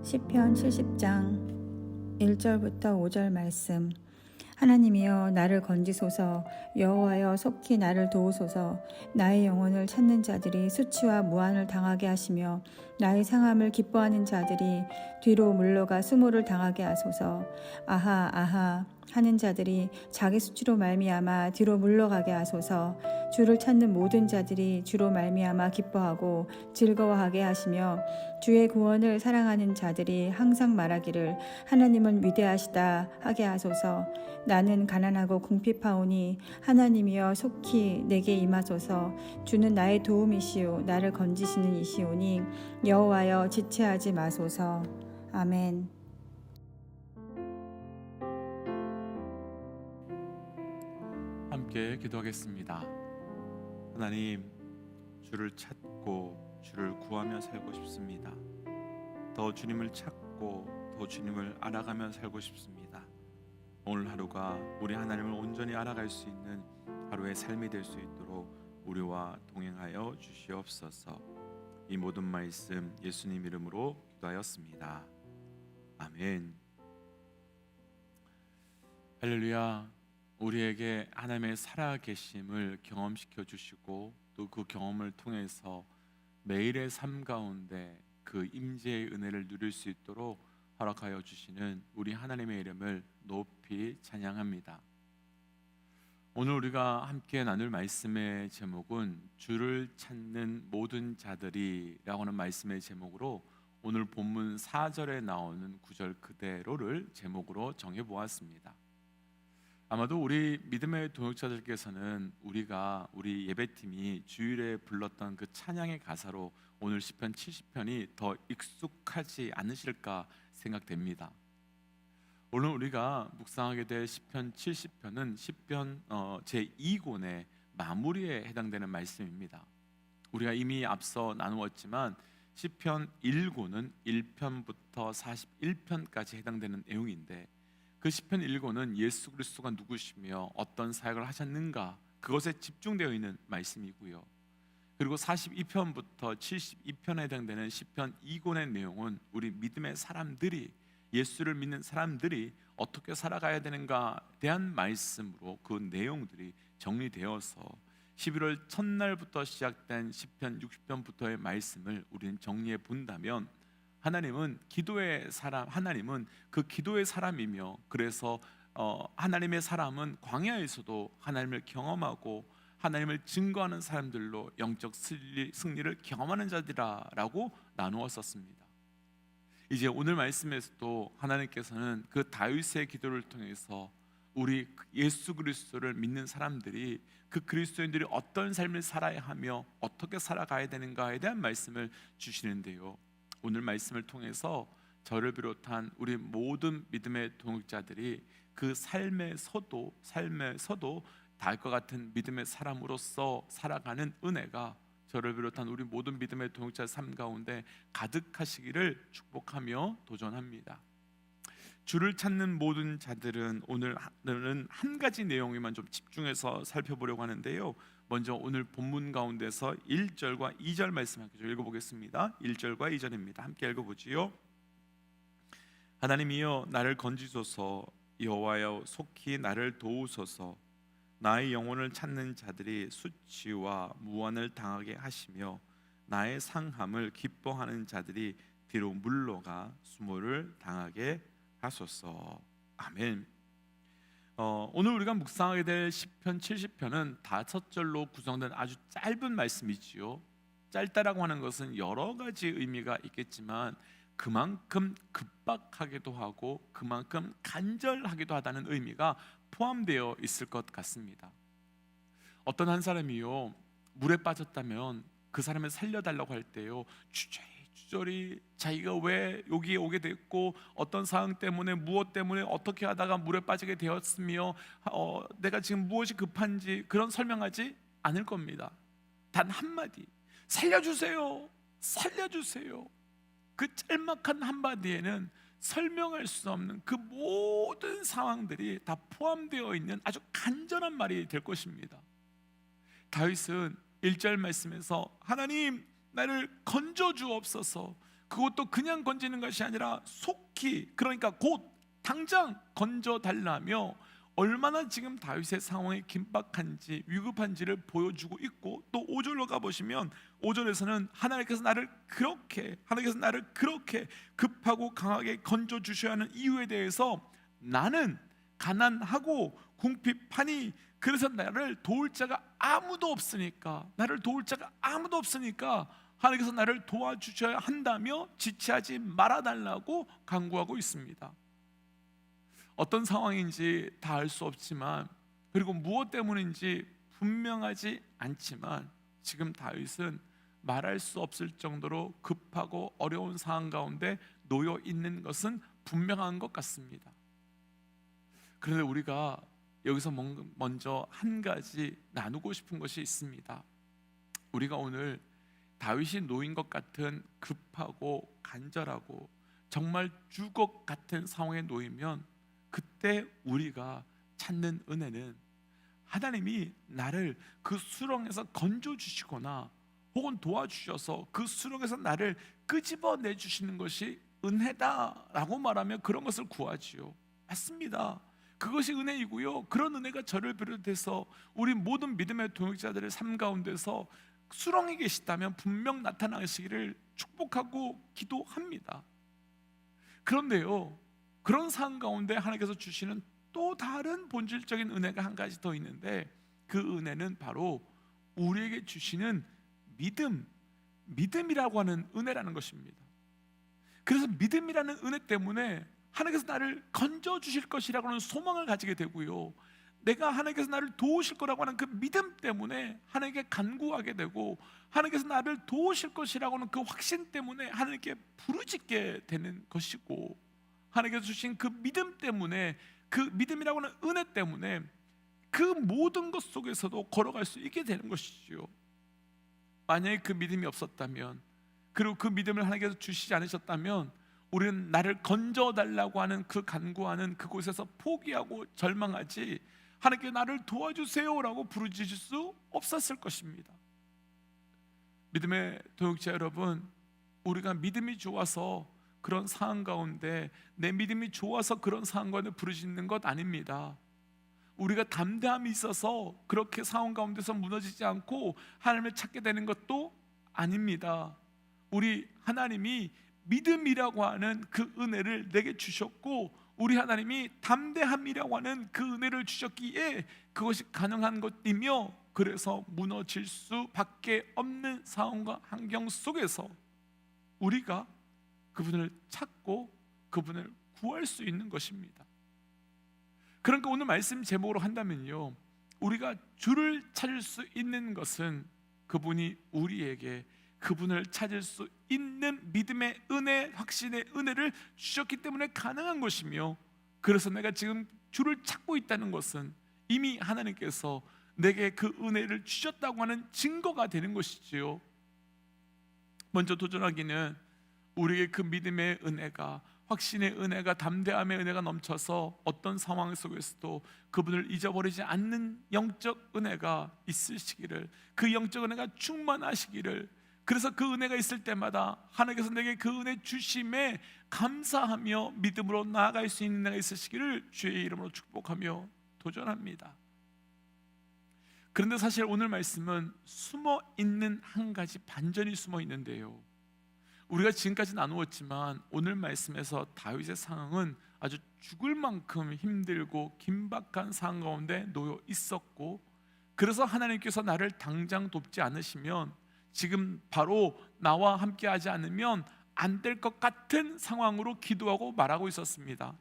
시편 70장 1절부터 5절 말씀. 하나님이여 나를 건지소서, 여호와여 속히 나를 도우소서. 나의 영혼을 찾는 자들이 수치와 무한을 당하게 하시며 나의 상함을 기뻐하는 자들이 뒤로 물러가 수모를 당하게 하소서. 아하 아하 하는 자들이 자기 수치로 말미암아 뒤로 물러가게 하소서. 주를 찾는 모든 자들이 주로 말미암아 기뻐하고 즐거워하게 하시며 주의 구원을 사랑하는 자들이 항상 말하기를 하나님은 위대하시다 하게 하소서. 나는 가난하고 궁핍하오니 하나님이여 속히 내게 임하소서. 주는 나의 도움이시오 나를 건지시는 이시오니 여호와여 지체하지 마소서. 아멘. 함께 기도하겠습니다. 하나님, 주를 찾고 주를 구하며 살고 싶습니다. 더 주님을 찾고 더 주님을 알아가며 살고 싶습니다. 오늘 하루가 우리 하나님을 온전히 알아갈 수 있는 하루의 삶이 될 수 있도록 우리와 동행하여 주시옵소서. 이 모든 말씀 예수님 이름으로 기도하였습니다. 아멘. 할렐루야. 우리에게 하나님의 살아계심을 경험시켜 주시고 또 그 경험을 통해서 매일의 삶 가운데 그 임재의 은혜를 누릴 수 있도록 허락하여 주시는 우리 하나님의 이름을 높이 찬양합니다. 오늘 우리가 함께 나눌 말씀의 제목은 주를 찾는 모든 자들이 라고 하는 말씀의 제목으로 오늘 본문 4절에 나오는 구절 그대로를 제목으로 정해보았습니다. 아마도 우리 믿음의 동역자들께서는 우리 예배팀이 주일에 불렀던 그 찬양의 가사로 오늘 시편 70편이 더 익숙하지 않으실까 생각됩니다. 오늘 우리가 묵상하게 될 시편 70편은 시편 제2권의 마무리에 해당되는 말씀입니다. 우리가 이미 앞서 나누었지만 시편 1권은 1편부터 41편까지 해당되는 내용인데 그 시편 1권은 예수 그리스도가 누구시며 어떤 사역을 하셨는가 그것에 집중되어 있는 말씀이고요. 그리고 42편부터 72편에 해당되는 시편 2권의 내용은 우리 믿음의 사람들이 예수를 믿는 사람들이 어떻게 살아가야 되는가에 대한 말씀으로 그 내용들이 정리되어서 11월 첫날부터 시작된 시편 60편부터의 말씀을 우리는 정리해 본다면 하나님은 그 기도의 사람이며 그래서 하나님의 사람은 광야에서도 하나님을 경험하고 하나님을 증거하는 사람들로 영적 승리를 경험하는 자들이라고 나누었었습니다. 이제 오늘 말씀에서도 하나님께서는 그 다윗의 기도를 통해서 우리 예수 그리스도를 믿는 사람들이 그 그리스도인들이 어떤 삶을 살아야 하며 어떻게 살아가야 되는가에 대한 말씀을 주시는데요. 오늘 말씀을 통해서 저를 비롯한 우리 모든 믿음의 동역자들이 그 삶에서도 다윗과 같은 믿음의 사람으로서 살아가는 은혜가 저를 비롯한 우리 모든 믿음의 동역자의 삶 가운데 가득하시기를 축복하며 도전합니다. 주를 찾는 모든 자들은 오늘은 한 가지 내용에만 좀 집중해서 살펴보려고 하는데요. 먼저 오늘 본문 가운데서 1절과 2절 말씀 함께 읽어보겠습니다. 1절과 2절입니다. 함께 읽어보지요. 하나님이여 나를 건지소서, 여호와여 속히 나를 도우소서. 나의 영혼을 찾는 자들이 수치와 무한을 당하게 하시며 나의 상함을 기뻐하는 자들이 뒤로 물러가 수모를 당하게 하소서. 아멘. 오늘 우리가 묵상하게 될 시편 70편은 5절로 구성된 아주 짧은 말씀이지요. 짧다라고 하는 것은 여러 가지 의미가 있겠지만 그만큼 급박하기도 하고 그만큼 간절하기도 하다는 의미가 포함되어 있을 것 같습니다. 어떤 한 사람이요 물에 빠졌다면 그 사람을 살려달라고 할 때요 주저리 자기가 왜 여기에 오게 됐고 어떤 상황 때문에 무엇 때문에 어떻게 하다가 물에 빠지게 되었으며 내가 지금 무엇이 급한지 그런 설명하지 않을 겁니다. 단 한마디 살려주세요 살려주세요. 그 짤막한 한마디에는 설명할 수 없는 그 모든 상황들이 다 포함되어 있는 아주 간절한 말이 될 것입니다. 다윗은 1절 말씀에서 하나님 나를 건져 주옵소서, 그것도 그냥 건지는 것이 아니라 속히, 그러니까 곧 당장 건져 달라며 얼마나 지금 다윗의 상황이 긴박한지 위급한지를 보여주고 있고, 또 5절로 가보시면 5절에서는 하나님께서 나를 그렇게 급하고 강하게 건져 주셔야 하는 이유에 대해서 나는 가난하고 궁핍하니 그래서 나를 도울 자가 아무도 없으니까 하나님께서 나를 도와주셔야 한다며 지체하지 말아달라고 간구하고 있습니다. 어떤 상황인지 다 알 수 없지만, 그리고 무엇 때문인지 분명하지 않지만, 지금 다윗은 말할 수 없을 정도로 급하고 어려운 상황 가운데 놓여 있는 것은 분명한 것 같습니다. 그런데 우리가 여기서 먼저 한 가지 나누고 싶은 것이 있습니다. 우리가 오늘 다윗이 놓인 것 같은 급하고 간절하고 정말 죽을 것 같은 상황에 놓이면, 그때 우리가 찾는 은혜는 하나님이 나를 그 수렁에서 건져주시거나 혹은 도와주셔서 그 수렁에서 나를 끄집어내 주시는 것이 은혜다라고 말하면 그런 것을 구하지요. 맞습니다. 그것이 은혜이고요, 그런 은혜가 저를 비롯해서 우리 모든 믿음의 동역자들의 삶 가운데서 수렁에 계시다면 분명 나타나시기를 축복하고 기도합니다. 그런데요, 그런 상황 가운데 하나님께서 주시는 또 다른 본질적인 은혜가 한 가지 더 있는데, 그 은혜는 바로 우리에게 주시는 믿음이라고 하는 은혜라는 것입니다. 그래서 믿음이라는 은혜 때문에 하나님께서 나를 건져 주실 것이라고 하는 소망을 가지게 되고요, 내가 하나님께서 나를 도우실 거라고 하는 그 믿음 때문에 하나님께 간구하게 되고, 하나님께서 나를 도우실 것이라고 하는 그 확신 때문에 하나님께 부르짖게 되는 것이고, 하나님께서 주신 그 믿음 때문에, 그 믿음이라고 하는 은혜 때문에 그 모든 것 속에서도 걸어갈 수 있게 되는 것이죠. 만약에 그 믿음이 없었다면, 그리고 그 믿음을 하나님께서 주시지 않으셨다면, 우리는 나를 건져달라고 하는 그 간구하는 그곳에서 포기하고 절망하지, 하나님께 나를 도와주세요라고 부르짖을 수 없었을 것입니다. 믿음의 동역자 여러분, 우리가 믿음이 좋아서 그런 상황 가운데, 내 믿음이 좋아서 그런 상황 가운데 부르짖는 것 아닙니다. 우리가 담대함이 있어서 그렇게 상황 가운데서 무너지지 않고 하나님을 찾게 되는 것도 아닙니다. 우리 하나님이 믿음이라고 하는 그 은혜를 내게 주셨고, 우리 하나님이 담대함이라고 하는 그 은혜를 주셨기에 그것이 가능한 것이며, 그래서 무너질 수밖에 없는 상황과 환경 속에서 우리가 그분을 찾고 그분을 구할 수 있는 것입니다. 그러니까 오늘 말씀 제목으로 한다면요, 우리가 주를 찾을 수 있는 것은 그분이 우리에게 그분을 찾을 수 있는 믿음의 은혜, 확신의 은혜를 주셨기 때문에 가능한 것이며, 그래서 내가 지금 주를 찾고 있다는 것은 이미 하나님께서 내게 그 은혜를 주셨다고 하는 증거가 되는 것이지요. 먼저 도전하기는 우리에게 그 믿음의 은혜가, 확신의 은혜가, 담대함의 은혜가 넘쳐서 어떤 상황 속에서도 그분을 잊어버리지 않는 영적 은혜가 있으시기를, 그 영적 은혜가 충만하시기를, 그래서 그 은혜가 있을 때마다 하나님께서 내게 그 은혜 주심에 감사하며 믿음으로 나아갈 수 있는 은혜가 있으시기를 주의 이름으로 축복하며 도전합니다. 그런데 사실 오늘 말씀은 숨어 있는 한 가지 반전이 숨어 있는데요, 우리가 지금까지 나누었지만 오늘 말씀에서 다윗의 상황은 아주 죽을 만큼 힘들고 긴박한 상황 가운데 놓여 있었고, 그래서 하나님께서 나를 당장 돕지 않으시면, 지금 바로 나와 함께 하지 않으면 안 될 것 같은 상황으로 기도하고 말하고 있었습니다.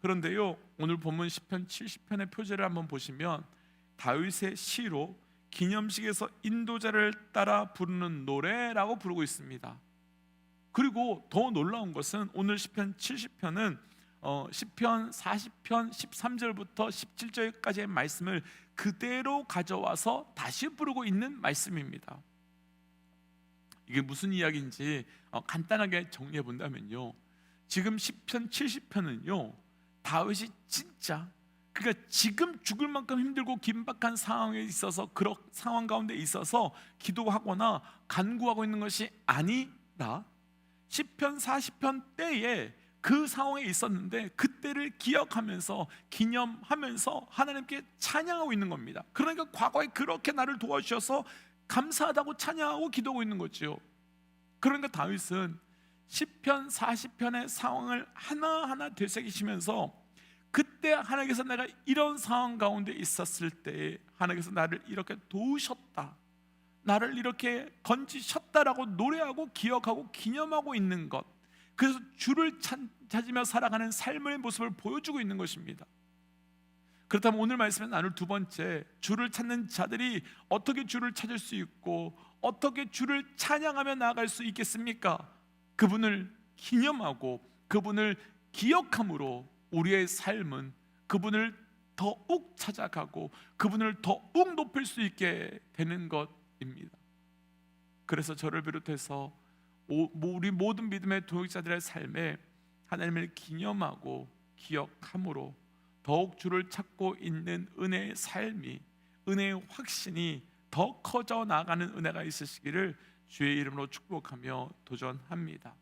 그런데요, 오늘 본문 시편 70편의 표제를 한번 보시면 다윗의 시로 기념식에서 인도자를 따라 부르는 노래라고 부르고 있습니다. 그리고 더 놀라운 것은 오늘 시편 70편은 시편 40편 13절부터 17절까지의 말씀을 그대로 가져와서 다시 부르고 있는 말씀입니다. 이게 무슨 이야기인지 간단하게 정리해 본다면요, 지금 시편 70편은요 다윗이 진짜, 그러니까 지금 죽을 만큼 힘들고 긴박한 상황에 있어서, 그런 상황 가운데 있어서 기도하거나 간구하고 있는 것이 아닙니다. 아니라 시편 40편 때에 그 상황에 있었는데 그때를 기억하면서 기념하면서 하나님께 찬양하고 있는 겁니다. 그러니까 과거에 그렇게 나를 도와주셔서 감사하다고 찬양하고 기도하고 있는 거죠. 그러니까 다윗은 시편 40편의 상황을 하나하나 되새기시면서 그때 하나님께서 내가 이런 상황 가운데 있었을 때 하나님께서 나를 이렇게 도우셨다, 나를 이렇게 건지셨다라고 노래하고 기억하고 기념하고 있는 것, 그래서 주를 찾으며 살아가는 삶의 모습을 보여주고 있는 것입니다. 그렇다면 오늘 말씀에 나눌 두 번째, 주를 찾는 자들이 어떻게 주를 찾을 수 있고 어떻게 주를 찬양하며 나아갈 수 있겠습니까? 그분을 기념하고 그분을 기억함으로 우리의 삶은 그분을 더욱 찾아가고 그분을 더욱 높일 수 있게 되는 것입니다. 그래서 저를 비롯해서 우리 모든 믿음의 동역자들의 삶에 하나님을 기념하고 기억함으로 더욱 주를 찾고 있는 은혜의 삶이, 은혜의 확신이 더 커져 나가는 은혜가 있으시기를 주의 이름으로 축복하며 도전합니다.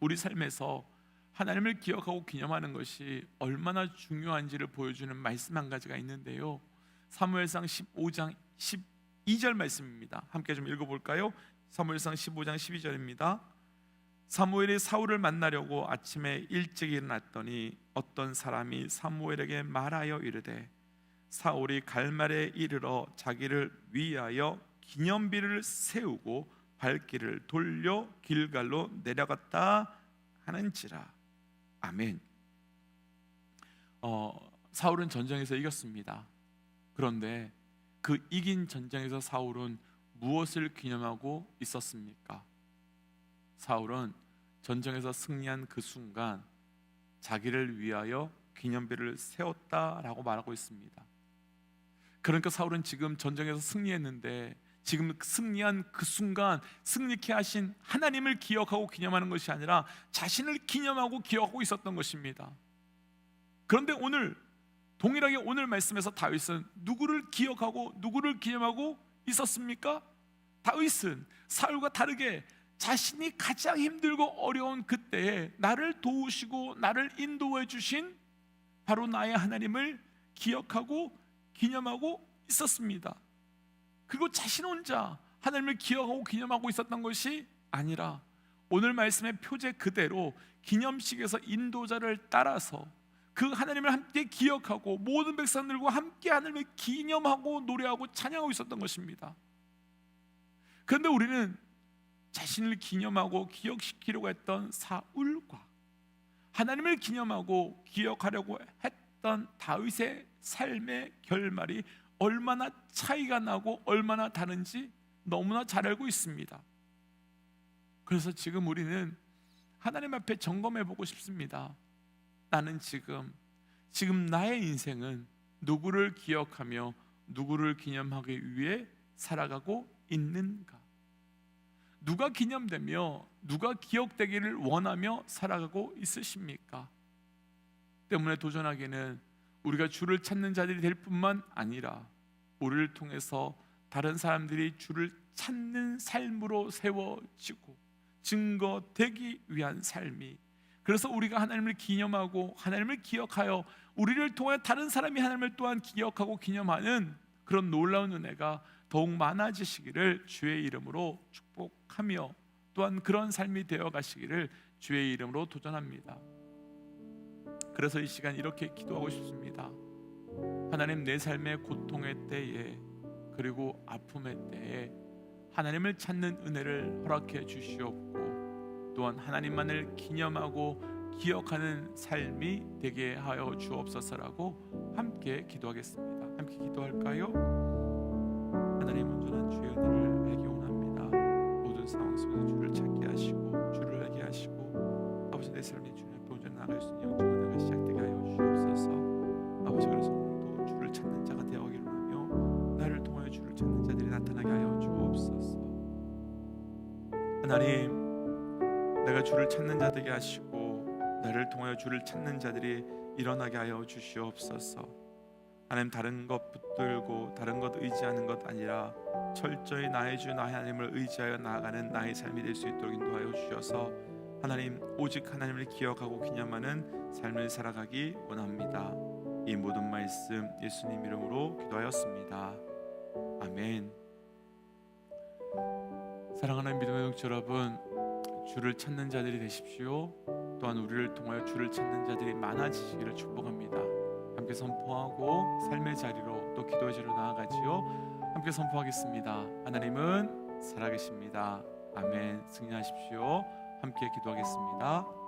우리 삶에서 하나님을 기억하고 기념하는 것이 얼마나 중요한지를 보여주는 말씀 한 가지가 있는데요, 사무엘상 15장 12절 말씀입니다. 함께 좀 읽어볼까요? 사무엘상 15장 12절입니다. 사무엘이 사울을 만나려고 아침에 일찍 일어났더니 어떤 사람이 사무엘에게 말하여 이르되 사울이 갈말에 이르러 자기를 위하여 기념비를 세우고 발길을 돌려 길갈로 내려갔다 하는지라. 아멘. 사울은 전쟁에서 이겼습니다. 그런데 그 이긴 전쟁에서 사울은 무엇을 기념하고 있었습니까? 사울은 전쟁에서 승리한 그 순간 자기를 위하여 기념비를 세웠다라고 말하고 있습니다. 그러니까 사울은 지금 전쟁에서 승리했는데 지금 승리한 그 순간 승리케 하신 하나님을 기억하고 기념하는 것이 아니라 자신을 기념하고 기억하고 있었던 것입니다. 그런데 오늘 동일하게 오늘 말씀에서 다윗은 누구를 기억하고 누구를 기념하고 있었습니까? 다윗은 사울과 다르게 자신이 가장 힘들고 어려운 그때에 나를 도우시고 나를 인도해 주신 바로 나의 하나님을 기억하고 기념하고 있었습니다. 그리고 자신 혼자 하나님을 기억하고 기념하고 있었던 것이 아니라 오늘 말씀의 표제 그대로 기념식에서 인도자를 따라서 그 하나님을 함께 기억하고 모든 백성들과 함께 하나님을 기념하고 노래하고 찬양하고 있었던 것입니다. 그런데 우리는 자신을 기념하고 기억시키려고 했던 사울과 하나님을 기념하고 기억하려고 했던 다윗의 삶의 결말이 얼마나 차이가 나고 얼마나 다른지 너무나 잘 알고 있습니다. 그래서 지금 우리는 하나님 앞에 점검해 보고 싶습니다. 나는 지금 나의 인생은 누구를 기억하며 누구를 기념하기 위해 살아가고 있는가? 누가 기념되며 누가 기억되기를 원하며 살아가고 있으십니까? 때문에 도전하기는 우리가 주를 찾는 자들이 될 뿐만 아니라 우리를 통해서 다른 사람들이 주를 찾는 삶으로 세워지고 증거되기 위한 삶이, 그래서 우리가 하나님을 기념하고 하나님을 기억하여 우리를 통해 다른 사람이 하나님을 또한 기억하고 기념하는 그런 놀라운 은혜가 더욱 많아지시기를 주의 이름으로 축복하며 또한 그런 삶이 되어 가시기를 주의 이름으로 도전합니다. 그래서 이 시간 이렇게 기도하고 싶습니다. 하나님, 내 삶의 고통의 때에 그리고 아픔의 때에 하나님을 찾는 은혜를 허락해 주시옵고 또한 하나님만을 기념하고 기억하는 삶이 되게 하여 주옵소서라고 함께 기도하겠습니다. 함께 기도할까요? 하나님, 온전한 주의 은혜를 알기 원합니다. 모든 상황 속에서 주를 찾게 하시고 주를 알게 하시고 아버지, 내 삶이 주님 앞에 온전히 나아갈 수 있는 영적 은혜가 시작되게 하여 주옵소서. 아버지, 그래서 오늘도 주를 찾는 자가 되어가기를 원하며 나를 통하여 주를 찾는 자들이 나타나게 하여 주옵소서. 하나님, 내가 주를 찾는 자 되게 하시고 나를 통하여 주를 찾는 자들이 일어나게 하여 주시옵소서. 하나님, 다른 것 붙들고 다른 것 의지하는 것 아니라 철저히 나의 주 나의 하나님을 의지하여 나아가는 나의 삶이 될 수 있도록 인도하여 주셔서 하나님, 오직 하나님을 기억하고 기념하는 삶을 살아가기 원합니다. 이 모든 말씀 예수님 이름으로 기도하였습니다. 아멘. 사랑하는 믿음의 영적 여러분, 주를 찾는 자들이 되십시오. 또한 우리를 통하여 주를 찾는 자들이 많아지시기를 축복합니다. 함께 선포하고 삶의 자리로 또 기도의 자리로 나아가지요. 함께 선포하겠습니다. 하나님은 살아계십니다. 아멘. 승리하십시오. 함께 기도하겠습니다.